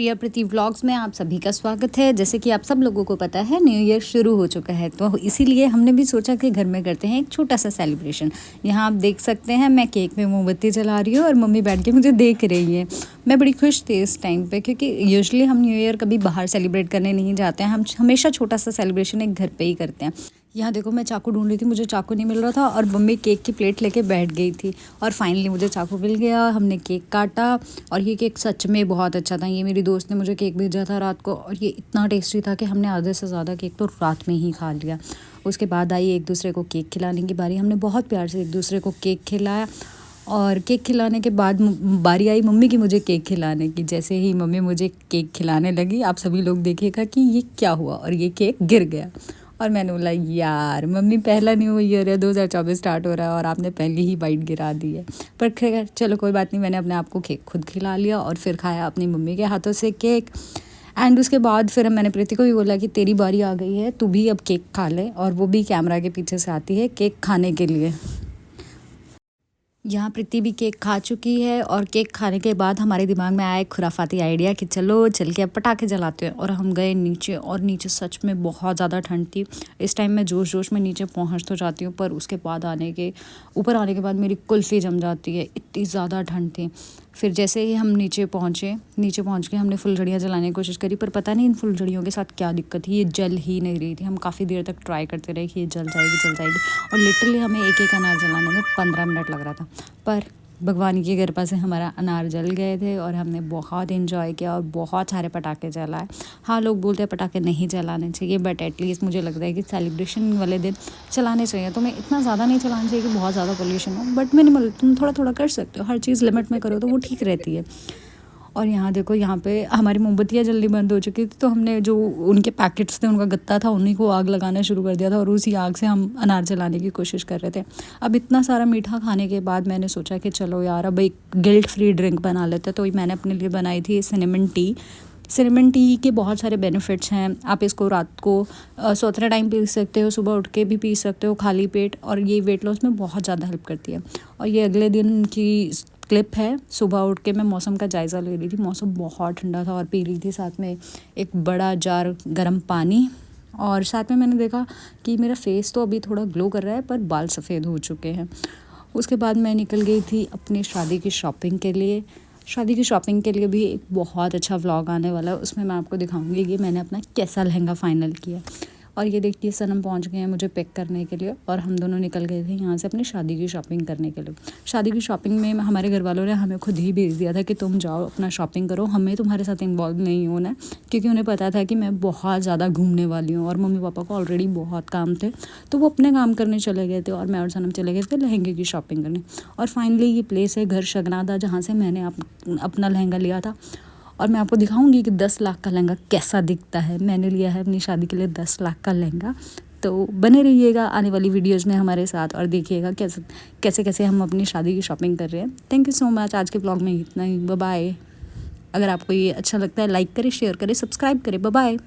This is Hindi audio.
प्रिया प्रीति व्लॉग्स में आप सभी का स्वागत है। जैसे कि आप सब लोगों को पता है न्यू ईयर शुरू हो चुका है, तो इसीलिए हमने भी सोचा कि घर में करते हैं एक छोटा सा सेलिब्रेशन। यहाँ आप देख सकते हैं मैं केक में मोमबत्ती जला रही हूँ और मम्मी बैठ के मुझे देख रही है। मैं बड़ी खुश थी इस टाइम पे, क्योंकि यूजुअली हम न्यू ईयर कभी बाहर सेलिब्रेट करने नहीं जाते हैं। हम हमेशा छोटा सा सेलिब्रेशन एक घर पर ही करते हैं। यहाँ देखो मैं चाकू ढूंढ रही थी, मुझे चाकू नहीं मिल रहा था और मम्मी केक की प्लेट लेके बैठ गई थी और फाइनली मुझे चाकू मिल गया। हमने केक काटा और ये केक सच में बहुत अच्छा था। ये मेरी दोस्त ने मुझे केक भेजा था रात को और ये इतना टेस्टी था कि हमने आधे से ज़्यादा केक तो रात में ही खा लिया। उसके बाद आई एक दूसरे को केक खिलाने की बारी। हमने बहुत प्यार से एक दूसरे को केक खिलाया और केक खिलाने के बाद बारी आई मम्मी की मुझे केक खिलाने की। जैसे ही मम्मी मुझे केक खिलाने लगी, आप सभी लोग देखिएगा कि ये क्या हुआ और ये केक गिर गया। और मैंने बोला यार मम्मी, पहला न्यू ईयर है, 2024 स्टार्ट हो रहा है और आपने पहली ही बाइट गिरा दी है। पर खैर चलो कोई बात नहीं, मैंने अपने आप को केक खुद खिला लिया और फिर खाया अपनी मम्मी के हाथों से केक। एंड उसके बाद फिर मैंने प्रीति को भी बोला कि तेरी बारी आ गई है, तू भी अब केक खा ले। और वो भी कैमरा के पीछे से आती है केक खाने के लिए। यहाँ प्रीति भी केक खा चुकी है और केक खाने के बाद हमारे दिमाग में आया एक खुराफाती आइडिया कि चलो चल के अब पटाखे जलाते हैं। और हम गए नीचे और नीचे सच में बहुत ज़्यादा ठंड थी। इस टाइम मैं जोश जोश में नीचे पहुँच तो जाती हूँ, पर उसके बाद ऊपर आने के बाद मेरी कुल्फ़ी जम जाती है, इतनी ज़्यादा ठंड थी। फिर जैसे ही हम नीचे पहुँच के हमने फुलझड़ियाँ जलाने की कोशिश करी, पर पता नहीं इन फुलझड़ियों के साथ क्या दिक्कत थी, ये जल ही नहीं रही थी। हम काफ़ी देर तक ट्राई करते रहे कि ये जल जाएगी और लिटरली हमें एक एक अनार जलाने में 15 मिनट लग रहा था। पर भगवान की कृपा से हमारा अनार जल गए थे और हमने बहुत एंजॉय किया और बहुत सारे पटाखे जलाए। हाँ, लोग बोलते हैं पटाखे नहीं जलाने चाहिए, बट एटलीस्ट मुझे लगता है कि सेलिब्रेशन वाले दिन चलाने चाहिए। तो मैं इतना ज़्यादा नहीं चलाना चाहिए कि बहुत ज़्यादा पोल्यूशन हो, बट मिनिमल तुम थोड़ा थोड़ा कर सकते हो। हर चीज़ लिमिट में करो तो वो ठीक रहती है। और यहाँ देखो, यहाँ पे हमारी मोमबत्तियाँ जल्दी बंद हो चुकी थी, तो हमने जो उनके पैकेट्स थे, उनका गत्ता था, उन्हीं को आग लगाना शुरू कर दिया था और उसी आग से हम अनार जलाने की कोशिश कर रहे थे। अब इतना सारा मीठा खाने के बाद मैंने सोचा कि चलो यार अब एक गिल्ट फ्री ड्रिंक बना लेते। तो मैंने अपने लिए बनाई थी सिनेमन टी। सिनेमन टी के बहुत सारे बेनिफिट्स हैं। आप इसको रात को सोते टाइम पी सकते हो, सुबह उठ के भी पी सकते हो खाली पेट, और ये वेट लॉस में बहुत ज़्यादा हेल्प करती है। और ये अगले दिन की क्लिप है। सुबह उठ के मैं मौसम का जायज़ा ले रही थी, मौसम बहुत ठंडा था और पी रही थी साथ में एक बड़ा जार गर्म पानी। और साथ में मैंने देखा कि मेरा फेस तो अभी थोड़ा ग्लो कर रहा है, पर बाल सफ़ेद हो चुके हैं। उसके बाद मैं निकल गई थी अपनी शादी की शॉपिंग के लिए। शादी की शॉपिंग के लिए भी एक बहुत अच्छा व्लॉग आने वाला है, उसमें मैं आपको दिखाऊंगी कि मैंने अपना कैसा लहंगा फ़ाइनल किया। और ये देखिए सनम पहुंच गए हैं मुझे पिक करने के लिए और हम दोनों निकल गए थे यहाँ से अपनी शादी की शॉपिंग करने के लिए। शादी की शॉपिंग में हमारे घर वालों ने हमें खुद ही भेज दिया था कि तुम जाओ अपना शॉपिंग करो, हमें तुम्हारे साथ इन्वॉल्व नहीं होना है, क्योंकि उन्हें पता था कि मैं बहुत ज़्यादा घूमने वाली हूँ और मम्मी पापा को ऑलरेडी बहुत काम थे, तो वो अपने काम करने चले गए थे और मैं और सनम चले गए थे लहंगे की शॉपिंग करने। और फाइनली ये प्लेस है घर शगनादा, जहाँ से मैंने अपना लहंगा लिया था। और मैं आपको दिखाऊंगी कि 10 लाख का लहंगा कैसा दिखता है। मैंने लिया है अपनी शादी के लिए 10 लाख का लहंगा। तो बने रहिएगा आने वाली वीडियोस में हमारे साथ और देखिएगा कैसे कैसे हम अपनी शादी की शॉपिंग कर रहे हैं। Thank you so much. आज के ब्लॉग में इतना ही। Bye bye. अगर आपको ये अच्छा लगता है लाइक करें, शेयर करें, सब्सक्राइब करें। Bye bye.